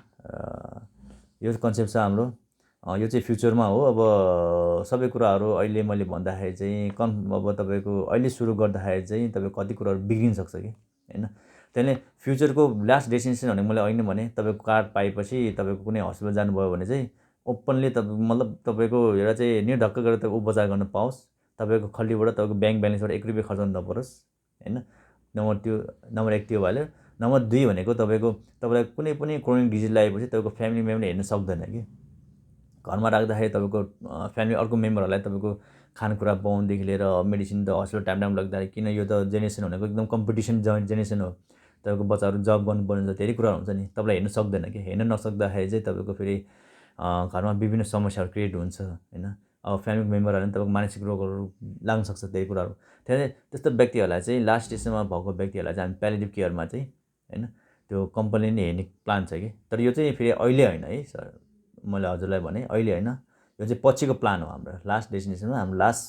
यो कन्सेप्ट छ हाम्रो। यो चाहिँ फ्युचरमा हो। अब सबै कुराहरू अहिले मैले भन्दाखेरि चाहिँ अब तपाईँको अहिले सुरु गर्दाखेरि चाहिँ तपाईँको कति कुराहरू बिग्रिन सक्छ कि होइन। त्यसले फ्युचरको लास्ट डेस्टिनेसन भनेको मैले अहिले भने तपाईँको कार्ड पाएपछि तपाईँको कुनै हस्पिटल जानुभयो भने चाहिँ ओपनली मतलब तपाईँको एउटा चाहिँ निर्धक्क गरेर तपाईँ उपचार गर्न पाओस्। तपाईँको खल्लीबाट तपाईँको ब्याङ्क ब्यालेन्सबाट 1 रुपियाँ खर्च गर्नु नपरोस् होइन। नम्बर 1 त्यो भयो। नम्बर 2 भनेको तपाईँलाई कुनै पनि क्रोनिक डिजिज लागेपछि तपाईँको फ्यामिली मेम्बरले हेर्न सक्दैन कि। घरमा राख्दाखेरि तपाईँको फ्यामिली अर्को मेम्बरहरूलाई तपाईँको खानेकुरा पाउनुदेखि लिएर मेडिसिन त हस्पिटल टाइम लाग्दाखेरि किन यो त जेनेरेसन भनेको एकदम कम्पिटिसन जेनेरेसन हो। तपाईँको बच्चाहरू जब गर्नुपर्ने हुन्छ, धेरै कुराहरू हुन्छ नि, तपाईँलाई हेर्न सक्दैन कि। हेर्न नसक्दाखेरि चाहिँ तपाईँको फेरि घरमा विभिन्न समस्याहरू क्रिएट हुन्छ होइन। अब फ्यामिली मेम्बरहरूले पनि तपाईँको मानसिक रोगहरू लाग्न सक्छ, धेरै कुराहरू। त्यस्तो व्यक्तिहरूलाई चाहिँ लास्ट स्टेजमा भएको व्यक्तिहरूलाई चाहिँ हामी प्यालिएटिभ केयरमा चाहिँ होइन त्यो कम्पनीले नै हेर्ने प्लान छ कि। तर यो चाहिँ फेरि अहिले होइन है सर, मैले हजुरलाई भने अहिले होइन, यो चाहिँ पछिको प्लान हो हाम्रो। लास्ट डेस्टिनेसनमा हाम्रो लास्ट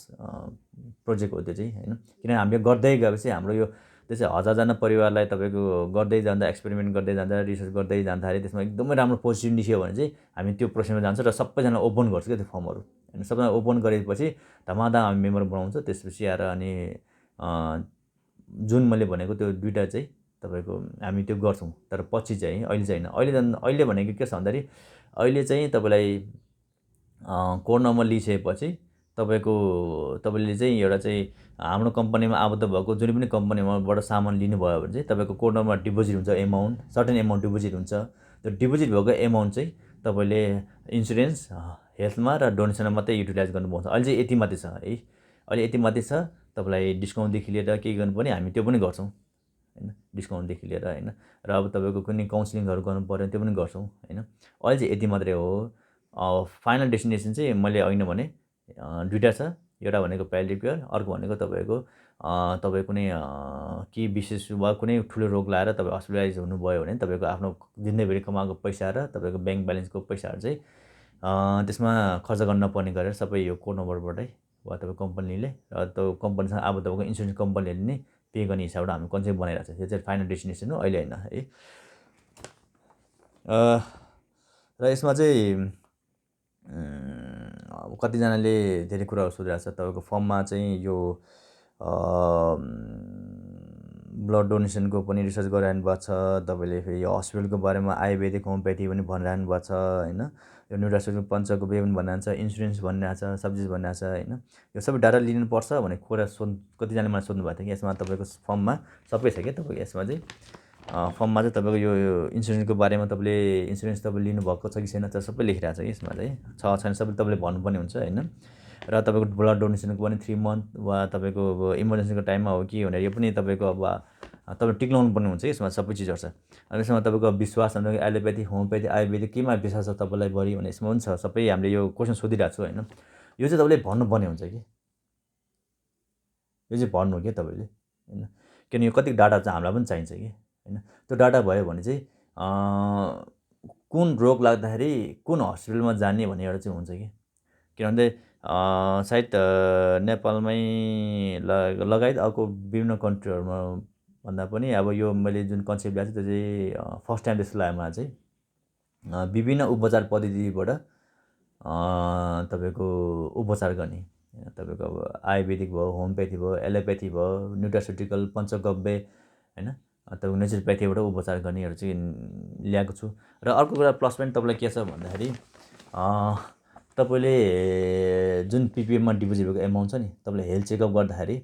प्रोजेक्ट हो त्यो चाहिँ होइन। किनभने हामीले गर्दै गएपछि हाम्रो यो त्यो चाहिँ हजारजना परिवारलाई तपाईँको गर्दै जाँदा, एक्सपेरिमेन्ट गर्दै जाँदा, रिसर्च गर्दै जाँदाखेरि त्यसमा एकदमै राम्रो पोजिटिभ निस्क्यो भने चाहिँ हामी त्यो प्रोसेसमा जान्छौँ र सबैजना ओपन गर्छ क्या त्यो फर्महरू होइन। सबैजना ओपन गरेपछि धमाधम हामी मेम्बर बनाउँछ। त्यसपछि आएर अनि जुन मैले भनेको त्यो 2टा चाहिँ तपाईँको हामी त्यो गर्छौँ। तर पछि चाहिँ अहिले चाहिँ होइन। अहिले भनेको के छ भन्दाखेरि अहिले चाहिँ तपाईँलाई कोड नम्बर लिइसकेपछि तपाईँले चाहिँ एउटा चाहिँ हाम्रो कम्पनीमा आबद्ध भएको जुनै पनि कम्पनीमाबाट सामान लिनुभयो भने चाहिँ तपाईँको कोड नम्बर डिपोजिट हुन्छ, एमाउन्ट सर्टेन एमाउन्ट डिपोजिट हुन्छ। त्यो डिपोजिट भएको एमाउन्ट चाहिँ तपाईँले इन्सुरेन्स, हेल्थमा र डोनेसनमा मात्रै युटिलाइज गर्नु पाउँछ। अहिले चाहिँ यति मात्रै छ है, अहिले यति मात्रै छ। तपाईँलाई डिस्काउन्टदेखि लिएर के गर्नुपर्ने हामी त्यो पनि गर्छौँ होइन, डिस्काउन्टदेखि लिएर होइन। र अब तपाईँको कुनै काउन्सिलिङहरू गर्नु पऱ्यो त्यो पनि गर्छौँ होइन। अहिले चाहिँ यति मात्रै हो। फाइनल डेस्टिनेसन चाहिँ मैले होइन भने 2टा छ। एउटा भनेको प्यालिएटिभ केयर, अर्को भनेको तपाईँको तपाईँ कुनै के विशेष वा कुनै ठुलो रोग लाएर तपाईँ हस्पिटलाइज हुनुभयो भने तपाईँको आफ्नो जिन्दगीभरि कमाएको पैसा र तपाईँको ब्याङ्क ब्यालेन्सको पैसाहरू चाहिँ त्यसमा खर्च गर्न नपर्ने गरेर सबै यो कोड नम्बरबाटै वा तपाईँ कम्पनीले र त्यो कम्पनीसँग आबद्ध भएको इन्सुरेन्स कम्पनीहरूले नै पे गर्ने हिसाबबाट हामी कन्सेप्ट बनाइरहेको छ। त्यो चाहिँ फाइनल डेस्टिनेसन हो, अहिले होइन है। र यसमा चाहिँ अब कतिजनाले धेरै कुराहरू सोधिरहेको छ। तपाईँको फर्ममा चाहिँ यो ब्लड डोनेसनको पनि रिसर्च गरिरहनु भएको छ। तपाईँले फेरि हस्पिटलको बारेमा आयुर्वेदिक होमियोप्याथी पनि भनिरहनु भएको छ होइन। यो न्युट्रास्युटिकल पञ्चगव्य पनि भनिरहेको छ, इन्सुरेन्स भनिरहेको छ, सब्जिज भनिरहेको छ होइन। यो सबै डाटा लिनुपर्छ भन्ने कुरा कतिजनाले मलाई सोध्नु भएको थियो कि यसमा तपाईँको फर्ममा सबै छ क्या। तपाईँको यसमा चाहिँ फर्ममा चाहिँ तपाईँको यो इन्सुरेन्सको बारेमा तपाईँले इन्सुरेन्स तपाईँ लिनुभएको छ कि छैन त्यो सबै लेखिरहेको छ कि यसमा चाहिँ छ छैन सबै तपाईँले भन्नुपर्ने हुन्छ होइन। र तपाईँको ब्लड डोनेसनको पनि 3 मन्थ वा तपाईँको अब इमर्जेन्सीको टाइममा हो कि भनेर यो पनि तपाईँको अब तपाईँले टिक्लाउनु पर्ने हुन्छ कि यसमा सबै चिजहरू छ। अनि यसमा तपाईँको विश्वास अन्त एलोप्याथी, होमियोप्याथी, आयुर्वेदिक केमा विश्वास छ तपाईँलाई बढी भने यसमा पनि छ। सबै हामीले यो क्वेसन सोधिरहेको छु होइन। यो चाहिँ तपाईँले भन्नुपर्ने हुन्छ कि, यो चाहिँ भन्नु क्या तपाईँले होइन। किनभने यो कति डाटा चाहिँ हामीलाई पनि चाहिन्छ कि होइन। त्यो डाटा भयो भने चाहिँ कुन रोग लाग्दाखेरि कुन हस्पिटलमा जाने भन्ने एउटा चाहिँ हुन्छ कि। किनभने सायद नेपालमै लगायत अर्को विभिन्न कन्ट्रीहरूमा भन्दा पनि अब यो मैले जुन कन्सेप्ट ल्याएको छु त्यो चाहिँ फर्स्ट टाइम जस्तो लाग्यो मलाई चाहिँ। विभिन्न उपचार पद्धतिबाट तपाईँको उपचार गर्ने तपाईँको अब आयुर्वेदिक भयो, होमियोप्याथी भयो, एलोप्याथी भयो, न्युट्रास्युटिकल पञ्चगव्य होइन, तपाईँको नेचुरोप्याथीबाट उपचार गर्नेहरू चाहिँ ल्याएको छु। र अर्को कुरा प्लस पोइन्ट तपाईँलाई के छ भन्दाखेरि तपाईँले जुन पिपिएममा डिपोजिट भएको एमाउन्ट छ नि, तपाईँले हेल्थ चेकअप गर्दाखेरि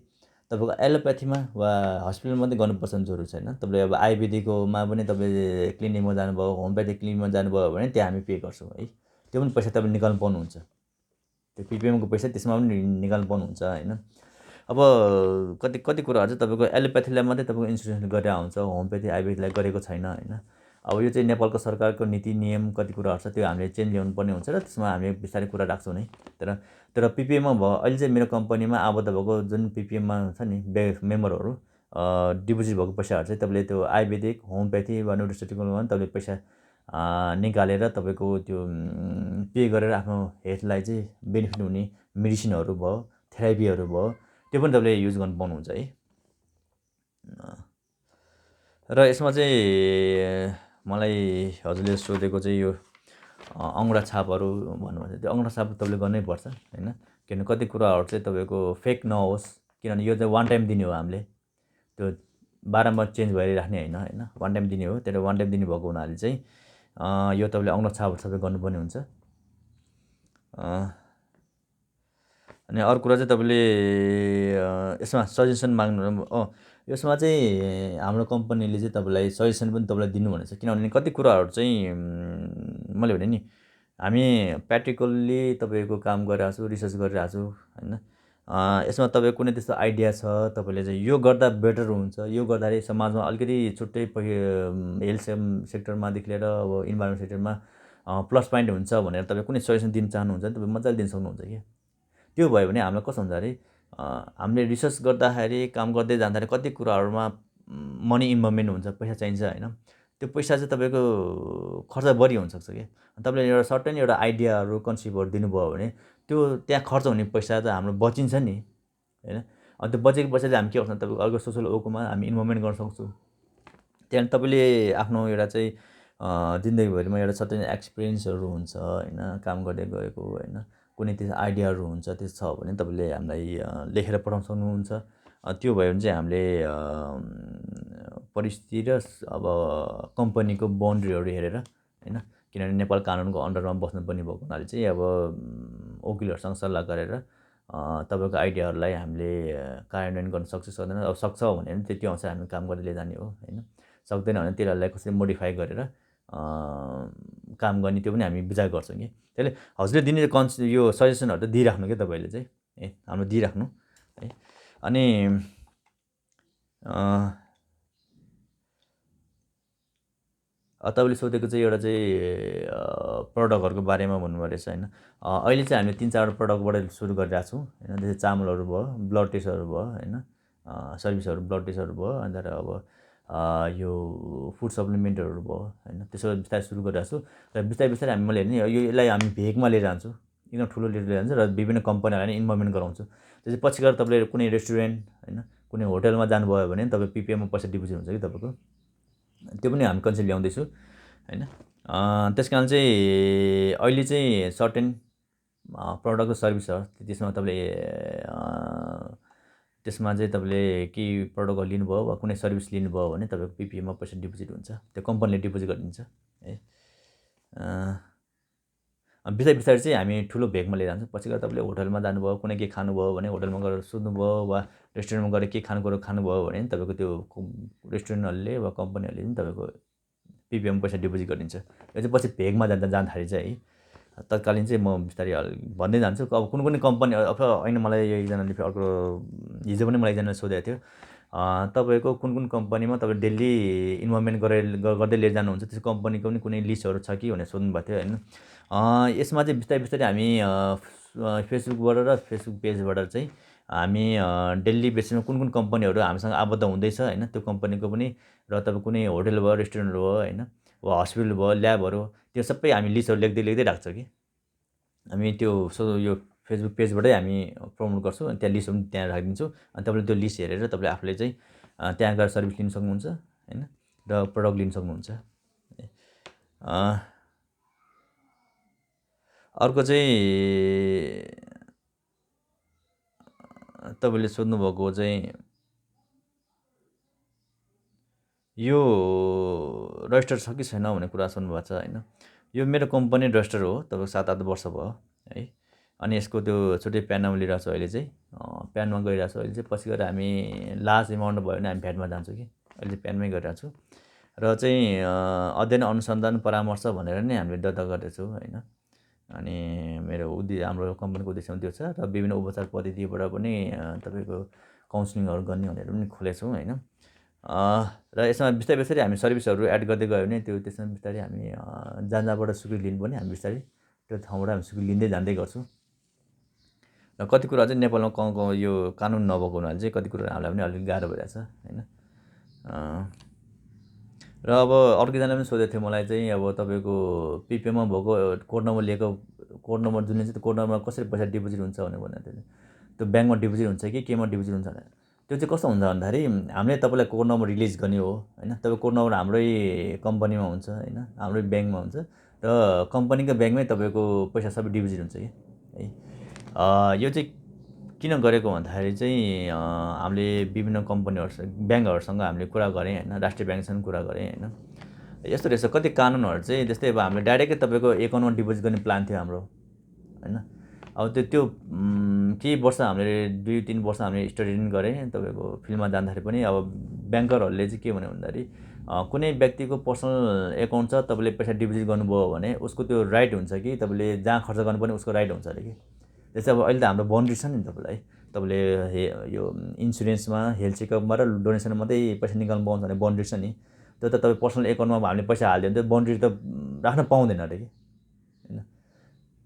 तपाईँको एलोप्याथीमा वा हस्पिटलमा मात्रै गर्नुपर्छ भने जरुरी छैन। तपाईँले अब आयुर्वेदिकमा पनि तपाईँले क्लिनिकमा जानुभयो, होमियोप्याथिक क्लिनिकमा जानुभयो भने त्यहाँ हामी पे गर्छौँ है। त्यो पनि पैसा तपाईँले निकाल्नु पाउनुहुन्छ। त्यो पिपिएमको पैसा त्यसमा पनि निकाल्नु पाउनुहुन्छ होइन। अब कति कुराहरू चाहिँ तपाईँको एलोप्याथीलाई मात्रै तपाईँको इन्सुरेन्स गरेर आउँछ, होमियोप्याथी आयुर्वेदलाई गरेको छैन होइन। अब यो चाहिँ नेपालको सरकारको नीति नियम कति कुराहरू छ त्यो हामीले चेन्ज ल्याउनु पर्ने हुन्छ र त्यसमा हामीले बिस्तारै कुरा राख्छौँ नै। तर पिपिएममा भयो अहिले चाहिँ मेरो कम्पनीमा आबद्ध भएको जुन पिपिएममा छ नि मेम्बरहरू डिपोजिट भएको पैसाहरू चाहिँ तपाईँले त्यो आयुर्वेदिक, होमियोप्याथी वा न्युट्रास्युटिकलमा पनि तपाईँले पैसा निकालेर तपाईँको त्यो पे गरेर आफ्नो हेल्थलाई चाहिँ बेनिफिट हुने मेडिसिनहरू भयो, थेरापीहरू भयो, त्यो पनि तपाईँले युज गर्नु पाउनुहुन्छ है। र यसमा चाहिँ मलाई हजुरले सोधेको चाहिँ यो अङ्गुठा छापहरू भन्नुभएको छ। त्यो अङ्गुठा छाप तपाईँले गर्नैपर्छ होइन। किनभने कति कुराहरू चाहिँ तपाईँको फेक नहोस्, किनभने यो चाहिँ वान टाइम दिने हो हामीले, त्यो बारम्बार चेन्ज भइराख्ने होइन। वान टाइम दिने हो, त्यसले वान टाइम दिने भएको हुनाले चाहिँ यो तपाईँले अङ्गुठा छापहरू सबै गर्नुपर्ने हुन्छ। अनि अर्को कुरा चाहिँ तपाईँले यसमा सजेसन माग्नु यसमा चाहिँ हाम्रो कम्पनीले चाहिँ तपाईँलाई सजेसन पनि तपाईँलाई दिनु भनेको छ। किनभने कति कुराहरू चाहिँ मैले भने नि हामी प्र्याक्टिकल्ली तपाईँको काम गरिरहेको छु, रिसर्च गरिरहेको छु होइन। यसमा तपाईँको कुनै त्यस्तो आइडिया छ तपाईँले चाहिँ यो गर्दा बेटर हुन्छ, यो गर्दाखेरि समाजमा अलिकति छुट्टै हेल्थ सेक्टरमादेखि लिएर अब इन्भाइरोमेन्ट सेक्टरमा प्लस पोइन्ट हुन्छ भनेर तपाईँ कुनै सजेसन दिन चाहनुहुन्छ भने तपाईँ मजाले दिन सक्नुहुन्छ क्या। त्यो भयो भने हामीलाई कस्तो हुन्छ अरे हामीले रिसर्च गर्दाखेरि काम गर्दै जाँदाखेरि कति कुराहरूमा मनी इन्भल्भमेन्ट हुन्छ, पैसा चाहिन्छ होइन। त्यो पैसा चाहिँ तपाईँको खर्च बढी हुनसक्छ क्या। तपाईँले एउटा सर्टेन एउटा आइडियाहरू कन्सेप्टहरू दिनुभयो भने त्यो त्यहाँ खर्च हुने पैसा त हाम्रो बचिन्छ नि होइन। अनि त्यो बचेको पैसा चाहिँ हामी के गर्छ तपाईँको अर्को सोसल वर्कमा हामी इन्भल्भमेन्ट गर्न सक्छौँ। त्यहाँदेखि तपाईँले आफ्नो एउटा चाहिँ जिन्दगीभरिमा एउटा सर्टेन एक्सपिरियन्सहरू हुन्छ होइन, काम गर्दै गएको होइन, कुनै त्यस्तो आइडियाहरू हुन्छ त्यस्तो छ भने तपाईँले हामीलाई लेखेर पठाउन सक्नुहुन्छ। त्यो भयो भने चाहिँ हामीले परिस्थिति र अब कम्पनीको बाउन्ड्रीहरू हेरेर होइन, किनभने नेपाल कानुनको अन्डरमा बस्नुपर्ने भएको हुनाले चाहिँ अब वकिलहरूसँग सल्लाह गरेर तपाईँको आइडियाहरूलाई हामीले कार्यान्वयन गर्न सक्छ सक्दैन। अब सक्छ भने पनि त्यति अनुसार हामी काम गर्दै जाने हो होइन, सक्दैन भने त्यसलाई कसरी मोडिफाई गरेर काम गर्ने त्यो पनि हामी विचार गर्छौँ कि। त्यसले हजुरले दिने यो सजेसनहरू त दिइराख्नु क्या तपाईँले चाहिँ हाम्रो दिइराख्नु है। अनि तपाईँले सोधेको चाहिँ एउटा चाहिँ प्रडक्टहरूको बारेमा भन्नुभयो रहेछ होइन। अहिले चाहिँ हामीले 3-4 प्रडक्टबाट सुरु गरिरहेको छौँ होइन। जस्तै चामलहरू भयो, ब्लड टेस्टहरू भयो होइन, सर्भिसहरू ब्लड टेस्टहरू भयो, अन्त अब यो फुड सप्लिमेन्टहरू भयो होइन। त्यसो बिस्तारै सुरु गरिरहेको छु र बिस्तारै बिस्तारै मैले हेर्ने यसलाई हामी भेगमा लिएर जान्छु, एकदम ठुलो लिएर जान्छु र विभिन्न कम्पनीहरूलाई नै इन्भल्भमेन्ट गराउँछु। त्यसपछि पछि गएर तपाईँले कुनै रेस्टुरेन्ट होइन, कुनै होटलमा जानुभयो भने तपाईँ पिपिएममा पैसा डिपोजिट हुन्छ कि तपाईँको, त्यो पनि हामी कन्सेप्ट ल्याउँदैछु होइन। त्यस कारण चाहिँ अहिले चाहिँ सर्टेन प्रडक्ट र सर्भिस छ, त्यसमा चाहिँ तपाईँले केही प्रडक्टहरू लिनुभयो वा कुनै सर्भिस लिनुभयो भने तपाईँको पिपिएममा पैसा डिपोजिट हुन्छ, त्यो कम्पनीले डिपोजिट गरिदिन्छ है। बिस्तारै बिस्तारै चाहिँ हामी ठुलो भेगमा लिएर जान्छौँ। पछि गएर तपाईँले होटलमा जानुभयो, कुनै के खानुभयो भने होटलमा गएर सोध्नुभयो वा रेस्टुरेन्टमा गएर के खानुकुरो खानुभयो भने तपाईँको त्यो रेस्टुरेन्टहरूले वा कम्पनीहरूले पनि तपाईँको पिपिएम पैसा डिपोजिट गरिदिन्छ। यो चाहिँ पछि भेगमा जाँदाखेरि चाहिँ है तत्कालीन चाहिँ म बिस्तारै भन्दै जान्छु। अब कुन कुनै कम्पनी अब होइन, मलाई एकजनाले अर्को हिजो पनि मलाई एकजनाले सोधेको थियो तपाईँको कुन कुन कम्पनीमा तपाईँ डेली इन्भल्भमेन्ट गर्दै लिएर जानुहुन्छ, त्यो कम्पनीको पनि कुनै लिस्टहरू छ कि भनेर सोध्नुभएको थियो होइन। यसमा चाहिँ बिस्तारै बिस्तारै हामी फेसबुकबाट र फेसबुक पेजबाट चाहिँ हामी डेली बेसिसमा कुन कुन कम्पनीहरू हामीसँग आबद्ध हुँदैछ होइन, त्यो कम्पनीको पनि र तपाईँ कुनै होटल भयो, रेस्टुरेन्ट भयो होइन, वा हस्पिटल भयो, ल्याबहरू, त्यो सबै हामी लिस्टहरू लेख्दै राख्छौँ कि। हामी त्यो यो फेसबुक पेजबाटै हामी प्रमोट गर्छौँ अनि त्यहाँ लिस्टहरू पनि त्यहाँ राखिदिन्छौँ। अनि तपाईँले त्यो लिस्ट हेरेर तपाईँले आफूले चाहिँ त्यहाँ गएर सर्भिस लिन सक्नुहुन्छ होइन र प्रडक्ट लिन सक्नुहुन्छ। अर्को चाहिँ तपाईँले सोध्नुभएको चाहिँ यो रजिस्टर छ कि छैन भन्ने कुरा सोध्नुभएको छ होइन। यो मेरो कम्पनी रजिस्टर हो, तपाईँको 7-8 वर्ष भयो है। अनि यसको त्यो छुट्टै प्यानमा लिइरहेको छु अहिले चाहिँ, प्यानमा गइरहेको छु अहिले चाहिँ। पछि गएर हामी लार्ज एमाउन्ट भयो भने हामी भ्याटमा जान्छौँ कि, अहिले चाहिँ प्यानमै गरिरहेको छु। र चाहिँ अध्ययन अनुसन्धान परामर्श भनेर नै हामीले दर्ता गर्दैछौँ होइन। अनि मेरो हाम्रो कम्पनीको उद्देश्यमा त्यो छ र विभिन्न उपचार पद्धतिबाट पनि तपाईँको काउन्सिलिङहरू गर्ने भनेर पनि खोलेको छौँ होइन। र यसमा बिस्तारै बिस्तारै हामी सर्भिसहरू एड गर्दै गयो भने त्यसमा बिस्तारै हामी जहाँबाट स्वीकृति लिनु पनि हामी बिस्तारै त्यो ठाउँबाट हामी स्वीकृति लिँदै जाँदै गर्छौँ। र कति कुरा चाहिँ नेपालमा यो कानुन नभएको हुनाले चाहिँ कति कुरा हामीलाई पनि अलिक गाह्रो भइरहेछ होइन। र अब अर्कोजना पनि सोधेको थियो मलाई चाहिँ अब तपाईँको पिपिएममा भएको कोड नम्बर लिएको, कोड नम्बर जुन चाहिँ कोड नम्बरमा कसरी पैसा डिपोजिट हुन्छ भनेर भन्दै थियो। त्यो ब्याङ्कमा डिपोजिट हुन्छ कि केमा डिपोजिट हुन्छ भनेर। त्यो चाहिँ कस्तो हुन्छ भन्दाखेरि हामीले तपाईँलाई कोड नम्बर रिलिज गर्ने हो होइन। तपाईँ कोड नम्बर हाम्रै कम्पनीमा हुन्छ होइन, हाम्रै ब्याङ्कमा हुन्छ र कम्पनीको ब्याङ्कमै तपाईँको पैसा सबै डिपोजिट हुन्छ कि है। यो चाहिँ किन गरेको भन्दाखेरि चाहिँ हामीले विभिन्न कम्पनीहरूसँग ब्याङ्कहरूसँग हामीले कुरा गरेँ होइन, राष्ट्रिय ब्याङ्कसँग कुरा गरेँ होइन। यस्तो रहेछ कति कानुनहरू चाहिँ, जस्तै अब हामीले डाइरेक्टै तपाईँको एकाउन्टमा डिपोजिट गर्ने प्लान थियो हाम्रो होइन। अब त्यो केही वर्ष हामीले 2-3 वर्ष हामीले स्टडी गरेँ तपाईँको फिल्डमा जाँदाखेरि पनि। अब ब्याङ्करहरूले चाहिँ के भन्यो भन्दाखेरि कुनै व्यक्तिको पर्सनल एकाउन्ट छ, तपाईँले पैसा डिपोजिट गर्नुभयो भने उसको त्यो राइट हुन्छ कि तपाईँले जहाँ खर्च गर्नुपर्ने उसको राइट हुन्छ अरे कि। जस्तै अब अहिले त हाम्रो बाउन्ड्री छ नि तपाईँलाई, तपाईँले यो इन्सुरेन्समा हेल्थ चेकअपमा र डोनेसनमा मात्रै पैसा निकाल्नु पाउँछ भने बाउन्ड्री छ नि, त्यो त तपाईँ पर्सनल एकाउन्टमा हामीले पैसा हालिदियो भने त्यो बाउन्ड्री त राख्न पाउँदैन अरे कि होइन।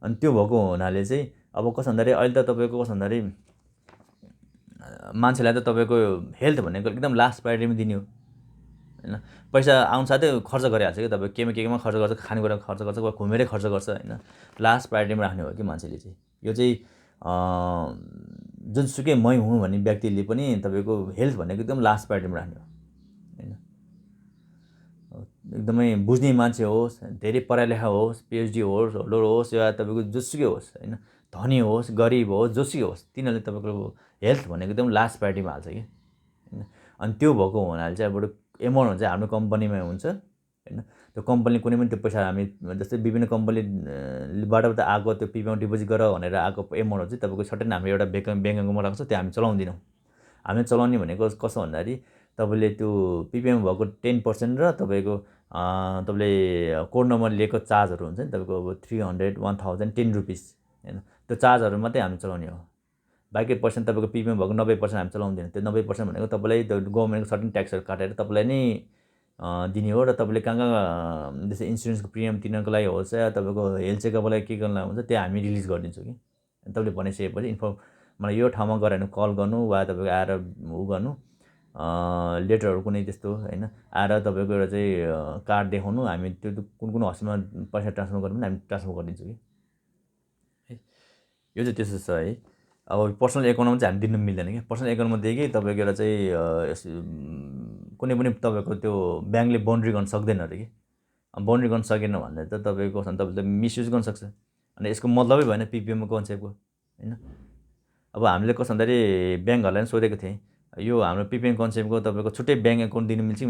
अनि त्यो भएको हुनाले चाहिँ अब कस्तो भन्दाखेरि अहिले त तपाईँको कस्तो भन्दाखेरि मान्छेलाई त तपाईँको हेल्थ भनेको एकदम लास्ट प्रायोरिटीमा दिने हो होइन। पैसा आउनु साथै खर्च गरिहाल्छ कि तपाईँ केमा खर्च गर्छ, खानेकुरामा खर्च गर्छ, वा घुमेरै खर्च गर्छ होइन। लास्ट प्रायोरिटीमा राख्ने हो कि मान्छेले चाहिँ। यो चाहिँ जुनसुकै मै हुँ भन्ने व्यक्तिले पनि तपाईँको हेल्थ भनेको एकदम लास्ट प्रायोरिटीमा राख्ने हो होइन। एकदमै बुझ्ने मान्छे होस्, धेरै पढा लेखा होस्, पिएचडी होस्, होल्डर होस्, या तपाईँको जोसुकै होस् होइन, धनी होस्, गरिब होस्, जोसुकै होस्, तिनीहरूले तपाईँको हेल्थ भनेको एकदम लास्ट प्रायोरिटीमा हाल्छ कि होइन। अनि त्यो भएको हुनाले चाहिँ अब एमाउन्ट चाहिँ हाम्रो कम्पनीमा हुन्छ होइन। त्यो कम्पनीले कुनै पनि त्यो पैसा हामी जस्तै विभिन्न कम्पनीबाट त आएको त्यो पिपिएममा डिपोजिट गर भनेर आएको एमाउन्टहरू चाहिँ तपाईँको सटन हाम्रो एउटा ब्याङ्क एकाउन्टमा राख्छ, त्यो हामी चलाउँदैनौँ। हामीले चलाउने भनेको कस्तो भन्दाखेरि तपाईँले त्यो पिपिएम भएको 10% र तपाईँको तपाईँले कोड नम्बर लिएको चार्जहरू हुन्छ नि तपाईँको अब 300, 1000, 10 रुपिस होइन, त्यो चार्जहरू मात्रै हामी चलाउने हो। बाँकी पर्सेन्ट तपाईँको पिपिएम भएको 90% हामी चलाउँदैन। त्यो 90% भनेको तपाईँलाई त्यो गभर्मेन्टको सर्टेन ट्याक्सहरू काटेर तपाईँलाई नै दिने हो। र तपाईँले कहाँ जस्तै इन्सुरेन्सको प्रिमियम तिर्नको लागि होस् या तपाईँको हेल्थ चेकअपको लागि के गर्नु लागि हुन्छ, त्यो हामी रिलिज गरिदिन्छौँ कि। तपाईँले भनिसकेपछि मलाई यो ठाउँमा गएर भने कल गर्नु वा तपाईँको आएर उ गर्नु, लेटरहरू कुनै त्यस्तो होइन आएर तपाईँको एउटा चाहिँ कार्ड देखाउनु, हामी त्यो कुन हस्पिटलमा पैसा ट्रान्सफर गर्नु पनि हामी ट्रान्सफर गरिदिन्छौँ कि। यो चाहिँ त्यस्तो छ है। अब पर्सनल एकाउन्टमा चाहिँ हामी दिनु मिल्दैन कि। पर्सनल एकाउन्टमा दिएकै तपाईँको एउटा चाहिँ कुनै पनि तपाईँको त्यो ब्याङ्कले बाउन्ड्री गर्न सक्दैन अरे कि। बाउन्ड्री गर्न सकेन भने त तपाईँको तपाईँले मिसयुज गर्न सक्छ। अनि यसको मतलबै भएन पिपिएमको कन्सेप्टको होइन। अब हामीले कस्तो भन्दाखेरि ब्याङ्कहरूलाई पनि सोधेको थिएँ, यो हाम्रो पिपिएम कन्सेप्टको तपाईँको छुट्टै ब्याङ्क एकाउन्ट दिनु मिल्छ